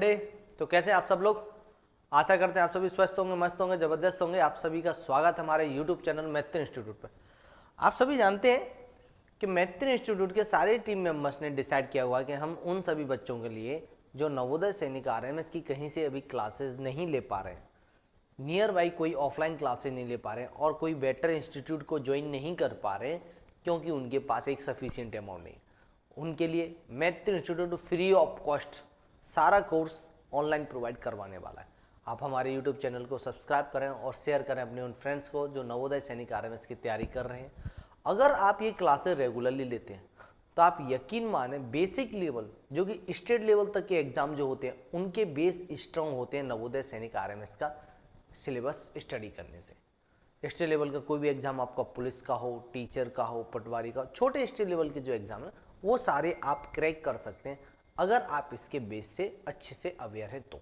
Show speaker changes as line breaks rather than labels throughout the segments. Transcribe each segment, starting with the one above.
बेटे। तो कैसे हैं आप सब लोग? आशा करते हैं आप सभी स्वस्थ होंगे, मस्त होंगे, जबरदस्त होंगे। आप सभी का स्वागत है हमारे यूट्यूब चैनल मैत्री इंस्टीट्यूट पर। आप सभी जानते हैं कि मैत्री इंस्टीट्यूट के सारे टीम मेंबर्स ने डिसाइड किया हुआ कि हम उन सभी बच्चों के लिए जो नवोदय सैनिक RMS की कहीं से अभी क्लासेस नहीं ले पा रहे हैं, नियर बाई कोई ऑफलाइन क्लासेस नहीं ले पा रहे हैं और कोई बेटर इंस्टीट्यूट को ज्वाइन नहीं कर पा रहे हैं क्योंकि उनके पास एक सफिशिएंट अमाउंट नहीं, उनके लिए मैत्री इंस्टीट्यूट फ्री ऑफ कॉस्ट सारा कोर्स ऑनलाइन प्रोवाइड करवाने वाला है। आप हमारे यूट्यूब चैनल को सब्सक्राइब करें और शेयर करें अपने उन फ्रेंड्स को जो नवोदय सैनिक RMS की तैयारी कर रहे हैं। अगर आप ये क्लासेस रेगुलरली लेते हैं तो आप यकीन माने बेसिक लेवल जो कि स्टेट लेवल तक के एग्जाम जो होते हैं उनके बेस स्ट्रॉन्ग होते हैं नवोदय सैनिक RMS का सिलेबस स्टडी करने से। स्टेट लेवल का कोई भी एग्जाम आपका पुलिस का हो, टीचर का हो, पटवारी का, छोटे स्टेट लेवल के जो एग्जाम है वो सारे आप क्रैक कर सकते हैं अगर आप इसके बेस से अच्छे से अवेयर है तो।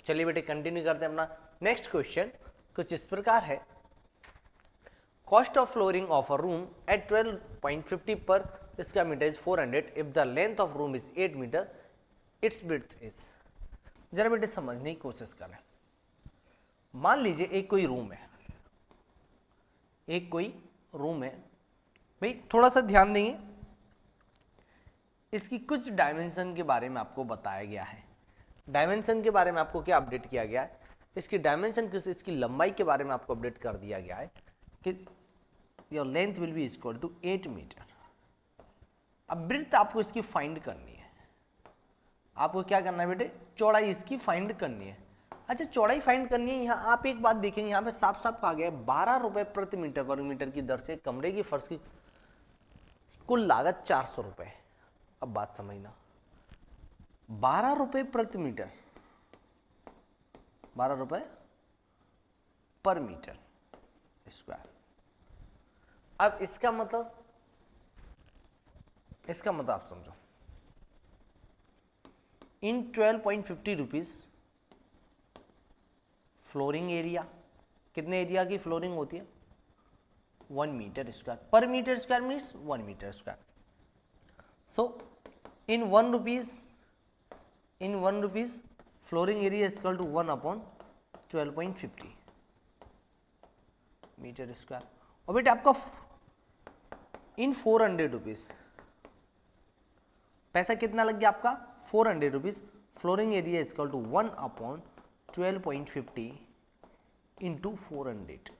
चलिए बेटे कंटिन्यू करते हैं अपना नेक्स्ट क्वेश्चन। कुछ इस प्रकार है, cost of flooring of a room at 12.50 per square metre is 400 if the length of room is 8 metre, its width is. जरा बेटे समझने की कोशिश करें। मान लीजिए एक कोई रूम है, भाई थोड़ा सा ध्यान देंगे, इसकी कुछ डायमेंशन के बारे में आपको बताया गया है। डायमेंशन के बारे में आपको क्या अपडेट किया गया है, इसकी डायमेंशन किस, इसकी लंबाई के बारे में आपको अपडेट कर दिया गया है कि your length will be equal to 8 metre. अब ब्रेड्थ आपको इसकी फाइंड करनी है। आपको क्या करना है बेटे, चौड़ाई इसकी फाइंड करनी है। अच्छा चौड़ाई फाइंड करनी है। यहाँ आप एक बात देखेंगे, यहाँ पे साफ साफ कहा गया है 12 रुपए प्रति मीटर वर्ग मीटर की दर से कमरे की फर्श की कुल लागत 400 रुपए। अब बात समझना, 12 रुपए प्रति मीटर, 12 रुपए पर मीटर स्क्वायर। अब इसका मतलब आप समझो, इन 12.50 रुपीज फ्लोरिंग एरिया, कितने एरिया की फ्लोरिंग होती है? 1 metre square. Per metre square means 1 metre square. So in 1 rupees flooring area equal to 1/12.50 metre square. और बेटा आपका इन 400 रुपीज पैसा कितना लग गया आपका? 400 rupees. Flooring area equal to 1/12.50 into 400।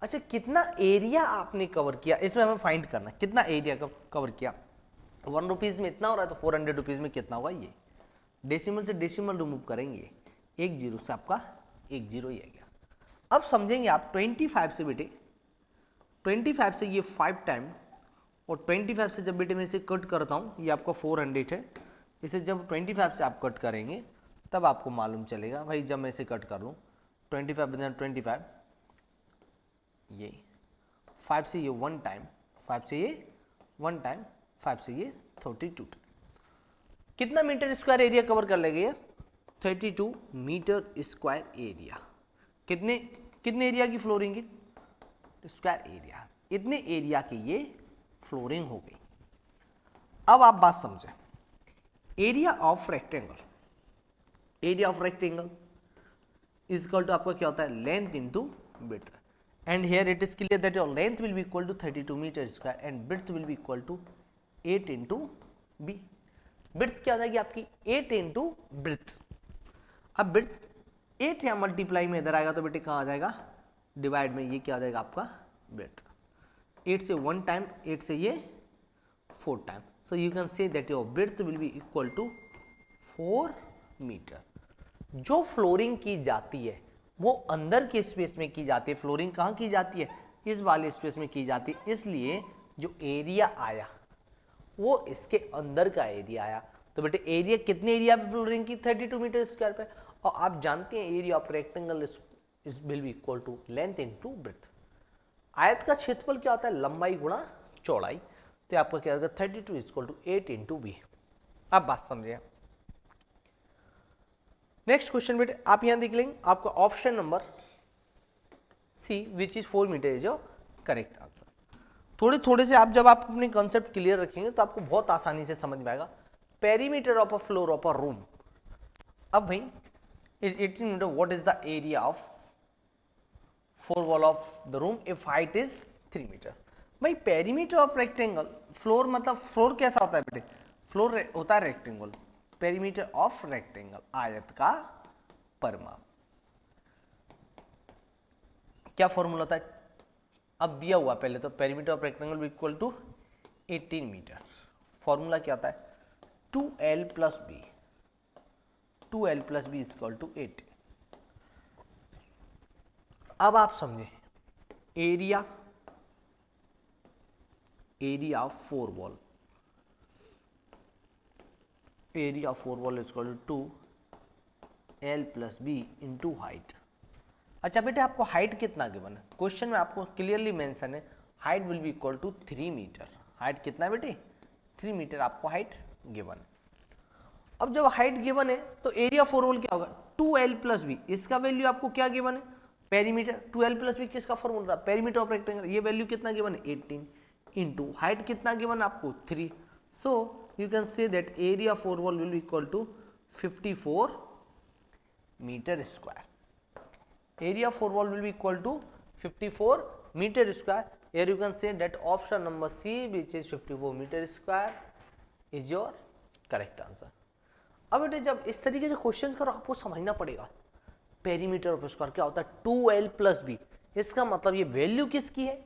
अच्छा कितना एरिया आपने कवर किया, इसमें हमें फाइंड करना कितना एरिया कवर किया। 1 रुपीज में इतना हो रहा है तो 400 रुपीज में कितना होगा? ये डेसिमल से डेसिमल रिमूव करेंगे, एक जीरो से आपका एक जीरो ही आ गया। अब समझेंगे आप 25 से बेटे, 25 से ये 5 टाइम और 25 से जब बेटे मैं इसे कट करता हूँ, ये आपका 400 है, इसे जब 25 से आप कट करेंगे तब आपको मालूम चलेगा। भाई जब मैं इसे कट कर लूँ 25 बजाय 25, ये 5 से ये 1 टाइम, 5 से ये 1 टाइम, 5 से ये 32 टाइम। कितना मीटर स्क्वायर एरिया कवर कर लेगा ये? 32 मीटर स्क्वायर एरिया। कितने एरिया की फ्लोरिंग की? स्क्वायर एरिया, इतने एरिया की ये फ्लोरिंग हो गई। अब आप बात समझें, area of rectangle, area of rectangle is equal to आपका क्या होता है? Length into width. And here it is clear that your length will be equal to 32 metre square and width will be equal to 8 into B. Width क्या हो जाएगी आपकी? 8 into width. अब width 8 या मल्टीप्लाई में इधर आएगा तो बेटे कहाँ आ जाएगा? डिवाइड में, ये क्या आ जाएगा आपका? विड्थ। 8 से 1 टाइम, 8 से ये 4 time. So you can say that your width will be equal to 4 metre. जो फ्लोरिंग की जाती है वो अंदर के स्पेस में की जाती है। फ्लोरिंग कहाँ की जाती है? इस वाले स्पेस में की जाती है, इसलिए जो एरिया आया वो इसके अंदर का एरिया आया। तो बेटे एरिया कितने एरिया पे फ्लोरिंग की? 32 मीटर स्क्वायर पे। और आप जानते हैं area of rectangle is will be equal to length into breadth. आयत का क्षेत्रफल क्या होता है? लंबाई गुणा चौड़ाई। तो आपका क्या होगा? 32 is equal to 8 into B. अब बात समझिए, नेक्स्ट क्वेश्चन बेटे आप यहां देख लेंगे, आपका option number C which is 4 metre is your correct answer. थोड़े से आप जब आप अपने कॉन्सेप्ट क्लियर रखेंगे तो आपको बहुत आसानी से समझ में आएगा perimeter of a floor of a room. अब भाई is 18 metre, what is the area of four wall of the room if height is 3 metre. भाई पेरीमीटर ऑफ रेक्टेंगल, फ्लोर मतलब फ्लोर कैसा होता है बेटे, फ्लोर होता है रेक्टेंगल, पेरीमीटर ऑफ रेक्टेंगल आयत का परिमाप। क्या फॉर्मूला होता है, अब दिया हुआ पहले तो perimeter of rectangle equal to 18 metre. Formula क्या होता है 2l plus b, 2l plus b equal to 18। अब आप समझे area, area of four wall, area of four wall equal to 2l plus b into height. अच्छा बेटे आपको height कितना गिवन है, क्वेश्चन में आपको क्लियरली मेंशन है height will be equal to 3 metre. Height कितना है बेटे 3 मीटर आपको हाइट गिवन है। अब जब हाइट गिवन है तो एरिया फोर वॉल क्या होगा 2l प्लस बी, इसका वैल्यू आपको क्या गिवन है पेरीमीटर, 2l प्लस बी किसका फॉर्मूला था पेरीमीटर ऑफ रेक्टेंगल, ये वैल्यू कितना गिवन है 18 इंटू हाइट कितना गिवन आपको 3। So you can say that area four wall will be equal to 54 metre square. area for wall will be equal to 54 meter square. Here you can say that option number C which is 54 meter square is your correct answer. अब बेटे जब इस तरीके से question करो आपको समझना पड़ेगा पेरीमीटर ऑफ स्क्वायर क्या होता है 2l प्लस बी, इसका मतलब ये वैल्यू किसकी है,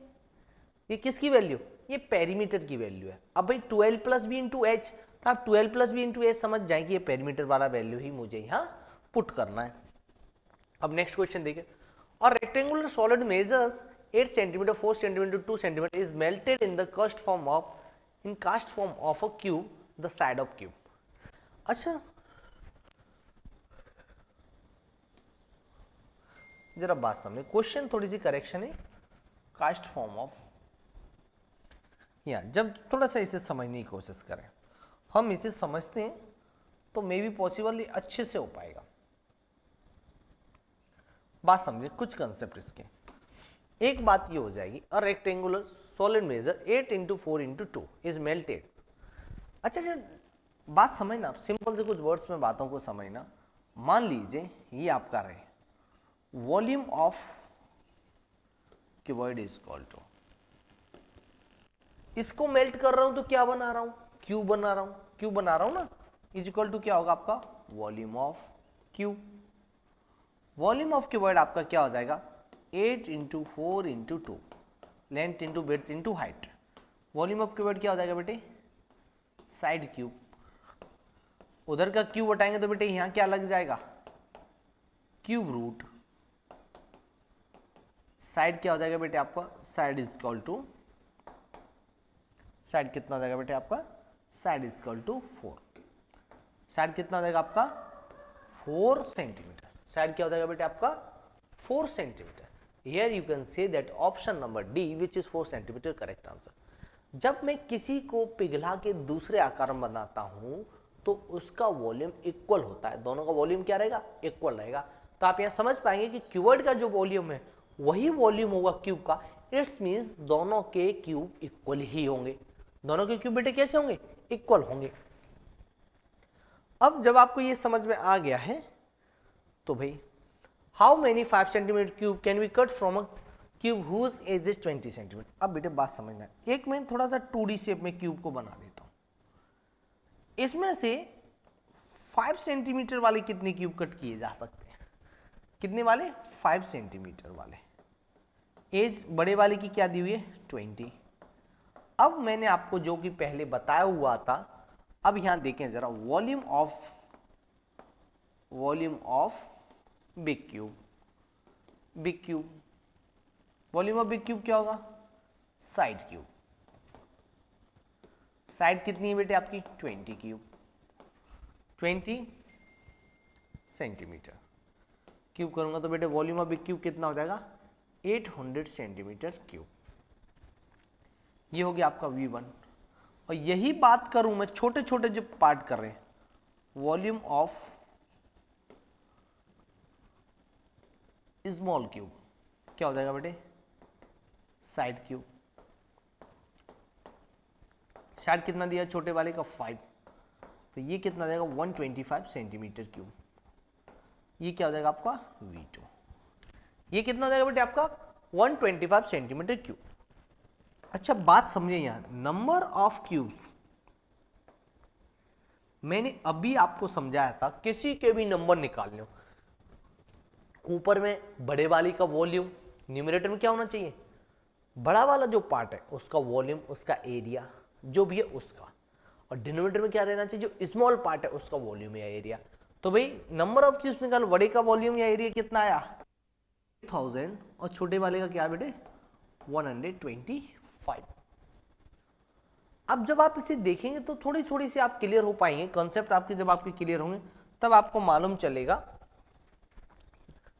ये किसकी वैल्यू, ये पेरीमीटर की वैल्यू है। अब भाई 12 प्लस बी इंटू एच, तो आप 12 प्लस बी इंटू एच समझ जाए कि ये पेरीमीटर वाला वैल्यू ही मुझे यहाँ पुट करना है। अब नेक्स्ट क्वेश्चन देखिए, और rectangular solid measures 8 centimetre 4 centimetre 2 centimetre is melted in the cast form of a cube the side of cube. अच्छा जरा बात समझे, क्वेश्चन थोड़ी सी करेक्शन है, कास्ट फॉर्म ऑफ, या जब थोड़ा सा इसे समझने की कोशिश करें, हम इसे समझते हैं तो मे बी पॉसिबल अच्छे से हो पाएगा। बात समझे कुछ कंसेप्ट इसके, एक बात ये हो जाएगी a rectangular solid measure 8 into 4 into 2 is melted. अच्छा जब बात समझना, सिंपल से कुछ वर्ड्स में बातों को समझना। मान लीजिए ये आपका रहे volume of cuboid is equal to, इसको मेल्ट कर रहा हूं तो क्या बना रहा हूं क्यूब बना रहा हूं, क्यूब बना रहा हूं ना, इज इक्वल टू क्या होगा आपका volume of cube. Volume of cuboid आपका क्या हो जाएगा 8 into 4 into 2, length into breadth into height. Volume of cuboid क्या हो जाएगा बेटे साइड क्यूब, उधर का क्यूब हटाएंगे तो बेटे यहां क्या लग जाएगा क्यूब रूट। साइड क्या हो जाएगा बेटे आपका side is equal to, side कितना हो जाएगा बेटे आपका side is equal to 4, side कितना हो जाएगा आपका 4 सेंटीमीटर। साइड क्या हो जाएगा बेटे आपका 4 centimetre. Here you can say that option number D which is 4 centimetre correct answer. जब मैं किसी को पिघला के दूसरे आकार में बनाता हूं तो उसका वॉल्यूम इक्वल होता है, दोनों का वॉल्यूम क्या रहेगा इक्वल रहेगा। तो आप यहां समझ पाएंगे कि क्यूबॉइड का जो वॉल्यूम है वही वॉल्यूम होगा क्यूब का, इट्स मीन्स दोनों के क्यूब इक्वल ही होंगे, दोनों के क्यूब बेटे कैसे होंगे इक्वल होंगे। अब जब आपको ये समझ में आ गया है तो भाई how many 5 centimetre cube can be cut from a cube whose edge is 20 centimetre. अब बेटे बात समझना है, एक मैं थोड़ा सा 2D शेप में क्यूब को बना देता हूं, इसमें से 5 सेंटीमीटर वाले कितने क्यूब कट किए जा सकते हैं, कितने वाले 5 सेंटीमीटर वाले, एज बड़े वाले की क्या दी हुई है 20। अब मैंने आपको जो कि पहले बताया हुआ था, अब यहां देखें जरा volume of big cube, big cube volume of big cube क्या होगा साइड क्यूब, साइड कितनी है बेटे आपकी 20 क्यूब, 20 सेंटीमीटर क्यूब करूंगा तो बेटे वॉल्यूम ऑफ बिग क्यूब कितना हो जाएगा 800 सेंटीमीटर क्यूब। ये हो गया आपका V1। और यही बात करूं मैं छोटे छोटे जो पार्ट कर रहे हैं, वॉल्यूम ऑफ स्मॉल क्यूब क्या हो जाएगा बेटे साइड क्यूब। साइड कितना दिया छोटे वाले का 5, तो ये कितना जाएगा 125 सेंटीमीटर क्यूब। ये क्या हो जाएगा आपका V2। ये कितना हो जाएगा बेटे आपका 125 सेंटीमीटर क्यूब। अच्छा बात समझिए यहाँ, नंबर ऑफ क्यूब्स मैंने अभी आपको समझाया था, किसी के भी नंबर निकाल लो, ऊपर में बड़े वाली का वॉल्यूम, न्यूमरेटर में क्या होना चाहिए, बड़ा वाला जो पार्ट है उसका वॉल्यूम, उसका एरिया जो भी है उसका, और डिनोमिनेटर में क्या रहना चाहिए, जो स्मॉल पार्ट है उसका वॉल्यूम या एरिया। तो भाई नंबर ऑफ क्यूब्स निकालो, बड़े का वॉल्यूम या एरिया कितना आया 1000 और छोटे वाले का क्या बेटे 125। अब जब आप इसे देखेंगे तो थोड़ी थोड़ी सी आप क्लियर हो पाएंगे, कॉन्सेप्ट आपके जब आपके क्लियर होंगे तब आपको मालूम चलेगा।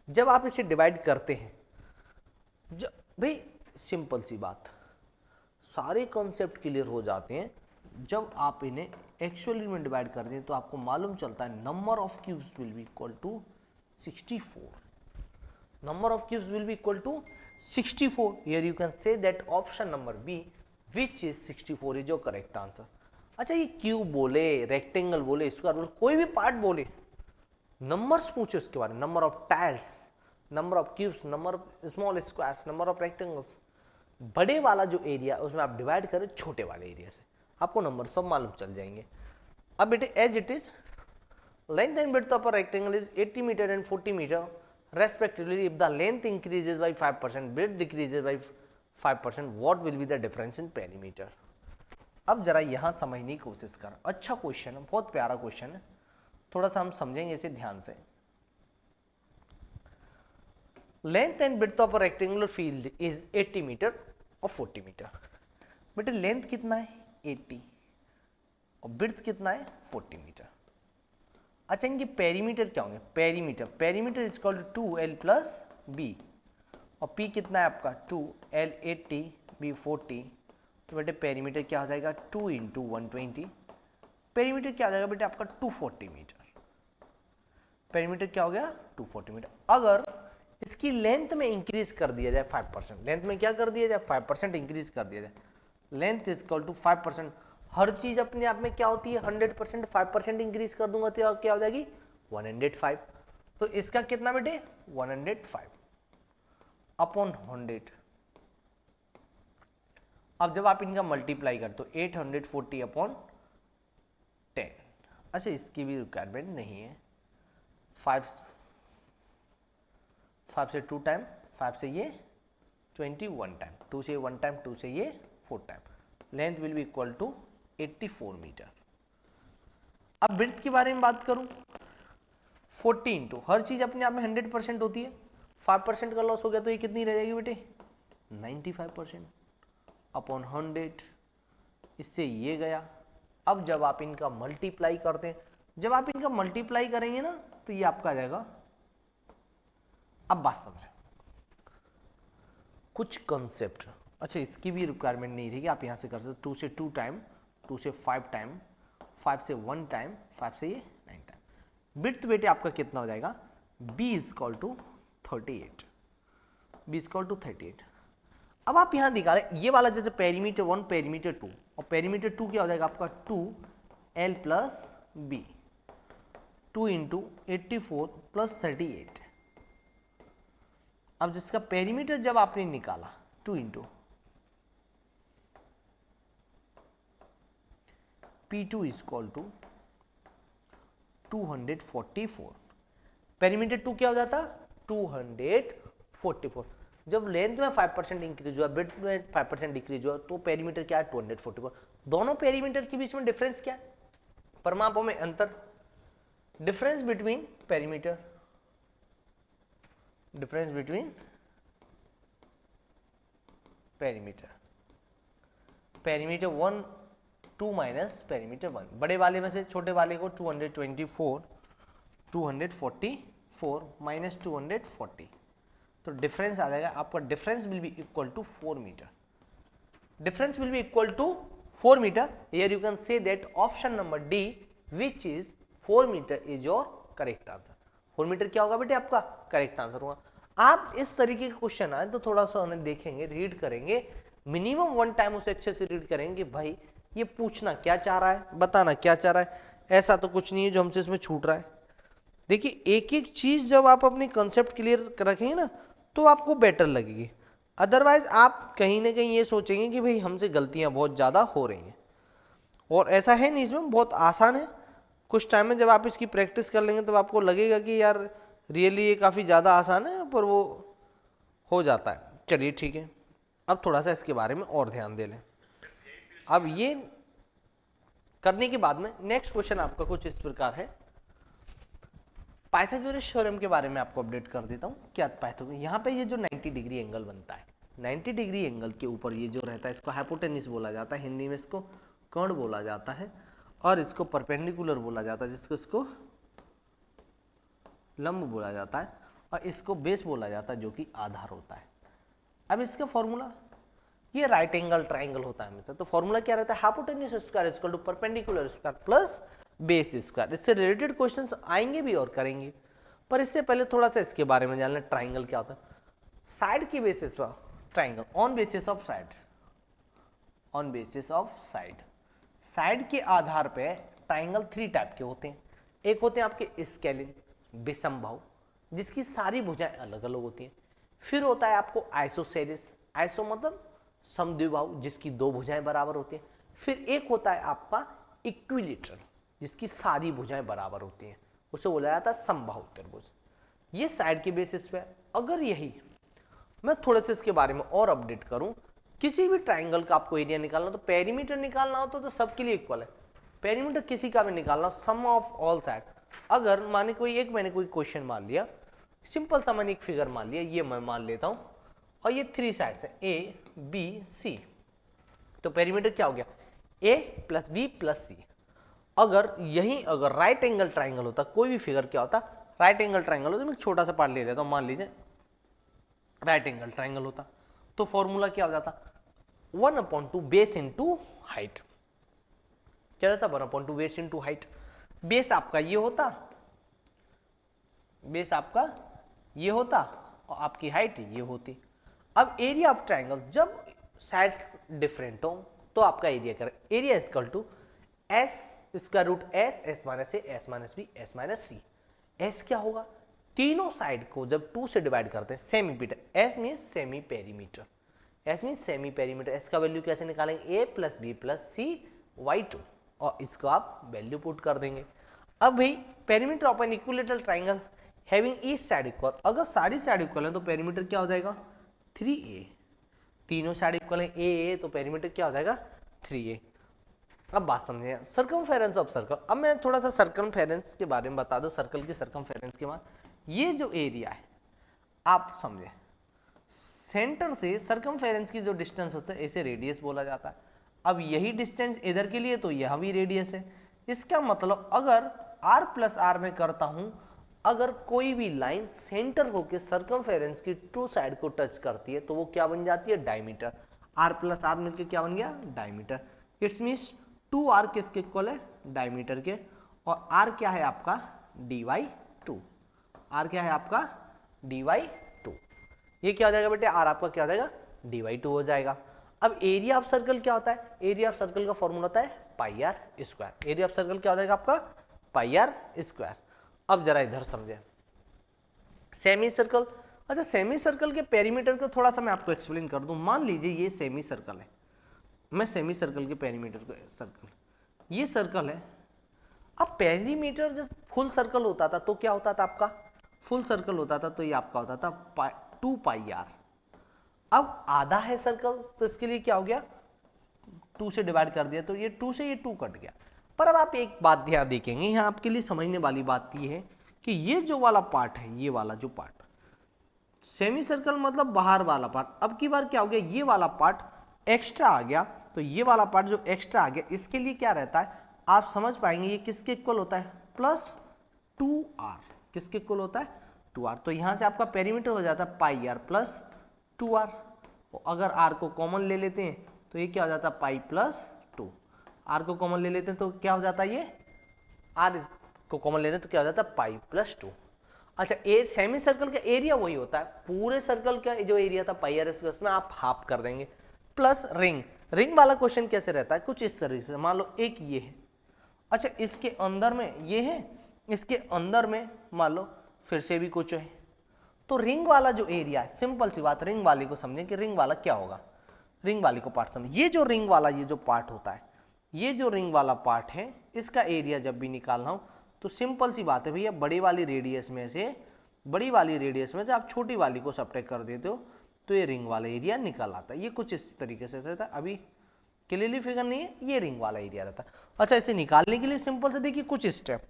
जब आप इसे डिवाइड करते हैं, भाई सिंपल सी बात, सारे कॉन्सेप्ट क्लियर हो जाते हैं जब आप इन्हें एक्चुअली में डिवाइड करते हैं, तो आपको मालूम चलता है number of cubes will be equal to 64। Number of cubes will be equal to 64। Here you can say that option number B which is 64 is your correct answer. अच्छा ये क्यूब बोले, रेक्टेंगल बोले, स्क्वायर बोले, कोई भी part बोले, numbers पूछे उसके बारे में, number of tiles, number of cubes, number of small squares, number of rectangles, बड़े वाला जो एरिया उसमें आप डिवाइड करें छोटे वाले एरिया से, आपको नंबर सब मालूम चल जाएंगे। अब बेटे as it is length and width of a rectangle is 80 metre and 40 metre respectively. If the length increases by 5%, width decreases by 5%, what will be the difference in perimeter? अब जरा यहां समझने की कोशिश कर, अच्छा क्वेश्चन है, बहुत प्यारा क्वेश्चन है, थोड़ा सा हम समझेंगे इसे ध्यान से। Length and width of a rectangular field is 80 metre और 40 मीटर। बेटे लेंथ कितना है 80 और विड्थ कितना है 40 मीटर। अच्छा इनके पेरीमीटर क्या होंगे, perimeter is equal to 2l plus b, और p कितना है आपका 2l 80 b 40, तो बेटे पेरीमीटर क्या हो जाएगा 2 इंटू 120, पेरीमीटर क्या हो जाएगा बेटे आपका 240 मीटर। पेरीमीटर क्या हो गया 240 मीटर। अगर इसकी लेंथ में इंक्रीज कर दिया जाए 5%, लेंथ में क्या कर दिया जाए 5% इंक्रीज कर दिया जाए, लेंथ इज इक्वल टू 5%, हर चीज अपने आप में क्या होती है 100%, 5% इंक्रीज कर दूंगा तो क्या हो जाएगी 105। तो इसका कितना बेटे 105 अपॉन 100। अब जब आप इनका मल्टीप्लाई करते हो 840 अपॉन 10। अच्छा इसकी भी रिक्वायरमेंट नहीं है, 5 से 2 टाइम, 5 से ये 21 टाइम, 2 से 1 टाइम, 2 से ये 4 time, length will be equal to 84 metre. अब विड्थ के बारे में बात करूं 40 इंटू, हर चीज अपने आप में 100% होती है, 5% का लॉस हो गया तो ये कितनी रह जाएगी बेटे 95% अपॉन 100, इससे ये गया। अब जब आप इनका मल्टीप्लाई करते हैं, जब आप इनका मल्टीप्लाई करेंगे ना तो ये आपका आ जाएगा। अब बात समझे कुछ कंसेप्ट, अच्छा इसकी भी रिक्वायरमेंट नहीं रहेगी, आप यहां से कर सकते 2 से 2 टाइम, 2 से 5 टाइम, 5 से 1 टाइम, 5 से ये 9 टाइम। विड्थ बेटे आपका कितना हो जाएगा b is equal to 38, b is equal to 38। अब आप यहां दिखा रहे ये वाला जैसे पेरीमीटर 1 पेरीमीटर 2, और पेरीमीटर 2 क्या हो जाएगा आपका 2l plus b, 2 into 84 plus 38। अब जिसका पेरीमीटर जब आपने निकाला 2 into P2 is equal to 244, perimeter 2 क्या हो जाता 244। जब लेंथ में 5% इंक्रीज हुआ, विड्थ में 5% डिक्रीज हुआ, तो पेरीमीटर क्या है 244। दोनों पेरीमीटर के बीच में डिफरेंस क्या है, परमापों में अंतर, difference between perimeter, difference between perimeter, perimeter 1 2 minus perimeter 1, बड़े वाले में से छोटे वाले को 244 माइनस 240, तो डिफरेंस आ जाएगा आपका, difference will be equal to 4 metre, difference will be equal to 4 metre. Here you can say that option number D which is 4 metre is your correct answer. 4 metre क्या होगा बेटे आपका करेक्ट आंसर होगा। आप इस तरीके के क्वेश्चन आए तो थोड़ा सा उन्हें देखेंगे, रीड करेंगे, मिनिमम 1 टाइम उसे अच्छे से रीड करेंगे कि भाई ये पूछना क्या चाह रहा है, बताना क्या चाह रहा है। ऐसा तो कुछ नहीं है जो हमसे इसमें छूट रहा है। देखिए एक एक चीज जब आप अपनी कंसेप्ट क्लियर रखेंगे ना तो आपको बेटर लगेगी, अदरवाइज आप कहीं ना कहीं ये सोचेंगे कि भाई हमसे गलतियां बहुत ज़्यादा हो रही हैं, और ऐसा है नहीं, इसमें बहुत आसान है। कुछ टाइम में जब आप इसकी प्रैक्टिस कर लेंगे तब आपको लगेगा कि यार रियली ये काफ़ी ज़्यादा आसान है, पर वो हो जाता है। चलिए ठीक है, अब थोड़ा सा इसके बारे में और ध्यान दे लें। अब ये करने के बाद में नेक्स्ट क्वेश्चन आपका कुछ इस प्रकार है। पाइथागोरस थ्योरम के बारे में आपको अपडेट कर देता हूँ। क्या पाइथागोरस, यहाँ पे ये जो 90 डिग्री एंगल बनता है, 90 डिग्री एंगल के ऊपर ये जो रहता है इसको हाइपोटेन्यूस बोला जाता है, हिंदी में इसको कर्ण बोला जाता है, और इसको परपेंडिकुलर बोला जाता है, जिसको इसको लंब बोला जाता है, और इसको बेस बोला जाता है जो कि आधार होता है। अब इसका फॉर्मूला, ये राइट एंगल ट्राइंगल होता है हमेशा, तो फॉर्मूला क्या रहता है, hypotenuse square equal to perpendicular square plus base square. इससे रिलेटेड क्वेश्चंस आएंगे भी और करेंगे, पर इससे पहले थोड़ा सा इसके बारे में जान लें। ट्राइंगल क्या होता है, साइड की बेसिस पर triangle, on basis of side, on basis of side, side के आधार पे ट्राइंगल 3 टाइप के होते हैं। एक होते हैं आपके स्केलिन, विषमबाहु, जिसकी सारी भुजाएं अलग अलग होती हैं। फिर होता है आपको आइसोसेलिस, आइसो मतलब समद्विबाहु, जिसकी 2 भुजाएं बराबर होती हैं। फिर एक होता है आपका इक्विलेटरल, जिसकी सारी भुजाएं बराबर होती हैं, उसे बोला जाता है समबाहु त्रिभुज। ये साइड के बेसिस पे। अगर यही मैं थोड़े से इसके बारे में और अपडेट करूं, किसी भी ट्राइंगल का आपको एरिया निकालना तो पेरीमीटर निकालना हो तो सबके लिए इक्वल है। पेरीमीटर किसी का भी निकालना, सम ऑफ ऑल साइड। अगर माने कोई एक, मैंने कोई क्वेश्चन मान लिया, सिंपल सा मैंने एक फिगर मान लिया, ये मैं मान लेता हूं, और ये 3 साइड्स है ए बी सी, तो पेरीमीटर क्या हो गया, ए प्लस बी प्लस सी। अगर यही अगर राइट एंगल ट्राइंगल होता, कोई भी फिगर क्या होता, राइट एंगल ट्राइंगल होता, मैं छोटा सा पार्ट ले लेता हूं, मान लीजिए राइट एंगल ट्राइंगल होता, तो फॉर्मूला क्या हो जाता, 1/2 बेस इंटू हाइट। क्या जाता, 1/2 बेस इंटू हाइट। बेस आपका ये होता, बेस आपका ये होता, और आपकी हाइट ये होती। अब एरिया ऑफ ट्राइंगल, जब साइड्स डिफरेंट हो तो आपका एरिया करें, area equal to s square root s, s minus a, s minus b, s minus c. S क्या होगा, तीनों साइड को जब 2 से डिवाइड करते हैं, semi Peter, S mean semi perimeter, S mean semi perimeter. S का वैल्यू कैसे निकालेंगे, ए प्लस बी प्लस सी वाई 2, और इसको आप वैल्यू पुट कर देंगे। अब भाई perimeter of an equilateral triangle having each side equal, अगर सारी साइड इक्वल है तो पेरीमीटर क्या हो जाएगा, 3a। तीनों साइड इक्वल है ए, तो पेरीमीटर क्या हो जाएगा, 3a। अब बात समझिए, सर्कमफेरेंस ऑफ सर्कल। अब मैं थोड़ा सा सर्कमफेरेंस के बारे में बता दूं, सर्कल की सर्कमफेरेंस के बाद ये जो एरिया है आप समझे, सेंटर से सर्कमफेरेंस की जो डिस्टेंस होता है इसे रेडियस बोला जाता है। अब यही डिस्टेंस इधर के लिए तो यह भी रेडियस है। इसका मतलब अगर r प्लस आर में करता हूं, अगर कोई भी लाइन सेंटर होकर सर्कमफेरेंस की 2 साइड को टच करती है तो वो क्या बन जाती है, डायमीटर। r प्लस आर मिलकर क्या बन गया, डायमीटर। इट्स मीन्स 2r किसके इक्वल है, डायमीटर के, और r क्या है आपका, dy2। r क्या है आपका, dy2। ये क्या हो जाएगा बेटे, r आपका क्या हो जाएगा, dy2 हो जाएगा। अब एरिया ऑफ सर्कल क्या होता है, एरिया ऑफ सर्कल का फॉर्मूला होता है pi r square. Area of circle क्या हो जाएगा आपका, पाई आर स्क्वायर। अब जरा इधर समझे, सेमी सर्कल। अच्छा, सेमी सर्कल के पेरीमीटर को थोड़ा सा मैं आपको एक्सप्लेन कर दूं। मान लीजिए ये सेमी सर्कल है, मैं सेमी सर्कल के पेरीमीटर को, सर्कल ये सर्कल है। अब पेरीमीटर जब फुल सर्कल होता था तो क्या होता था आपका, फुल सर्कल होता था तो ये आपका होता था 2 पाई आर। अब आधा है सर्कल तो इसके लिए क्या हो गया, 2 से डिवाइड कर दिया तो ये 2 से ये 2 कट गया। पर अब आप एक बात ध्यान देखेंगे, यहाँ आपके लिए समझने वाली बात ये है कि ये जो वाला पार्ट है, ये वाला जो पार्ट सेमी सर्कल मतलब बाहर वाला पार्ट, अब की बार क्या हो गया, ये वाला पार्ट एक्स्ट्रा आ गया। तो ये वाला पार्ट जो एक्स्ट्रा आ गया, इसके लिए क्या रहता है, आप समझ पाएंगे ये किसके इक्वल होता है, प्लस 2r। किसके इक्वल होता है, 2r। तो यहां से आपका पेरीमीटर हो जाता है पाई आर प्लस 2r। अगर r को कॉमन ले लेते हैं तो ये क्या हो जाता है, पाई प्लस 2। r को कॉमन ले लेते हैं तो क्या हो जाता है, ये r को कॉमन लेते हैं तो क्या हो जाता है, पाई प्लस 2। अच्छा, सेमी सर्कल का एरिया वही होता है, पूरे सर्कल का जो एरिया था पाई आर स्क्वायर, उसमें आप हाफ कर देंगे। प्लस रिंग, रिंग वाला क्वेश्चन कैसे रहता है, कुछ इस तरीके से, मान लो एक ये है, अच्छा इसके अंदर में ये है, इसके अंदर में मान लो फिर से भी कुछ है, तो रिंग वाला जो एरिया है, सिंपल सी बात, रिंग वाली को समझें कि रिंग वाला क्या होगा। रिंग वाली को पार्ट समझ, ये जो रिंग वाला ये जो पार्ट होता है, ये जो रिंग वाला पार्ट है, इसका एरिया जब भी निकालना हो तो सिंपल सी बात है भैया, बड़ी वाली रेडियस में से आप छोटी वाली को सब्ट्रैक्ट कर देते हो तो ये रिंग वाला एरिया निकल आता है। ये कुछ इस तरीके से रहता है, अभी क्लियरली फिगर नहीं है, ये रिंग वाला एरिया रहता है। अच्छा इसे निकालने के लिए सिंपल से देखिए कुछ स्टेप,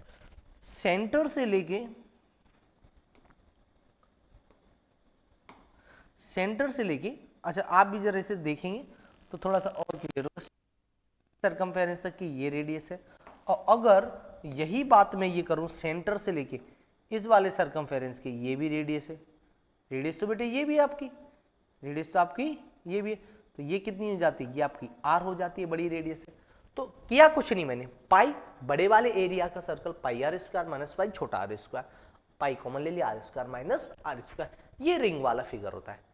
सेंटर से लेके अच्छा आप भी जरा इसे देखेंगे तो थोड़ा सा और क्लियर होगा। सरकमफेरेंस तक की ये रेडियस है, और अगर यही बात मैं ये करूं सेंटर से लेके इस वाले सरकमफेरेंस की, ये भी रेडियस है। रेडियस तो बेटे ये भी आपकी, रेडियस तो आपकी ये भी है, तो ये कितनी हो जाती है, ये आपकी आर हो जाती है, बड़ी रेडियस है। तो किया कुछ नहीं मैंने, पाई बड़े वाले एरिया का circle pi r square minus pi छोटा आर स्क्वायर, पाई कॉमन ले लिया, r square minus r square, ये रिंग वाला फिगर होता है।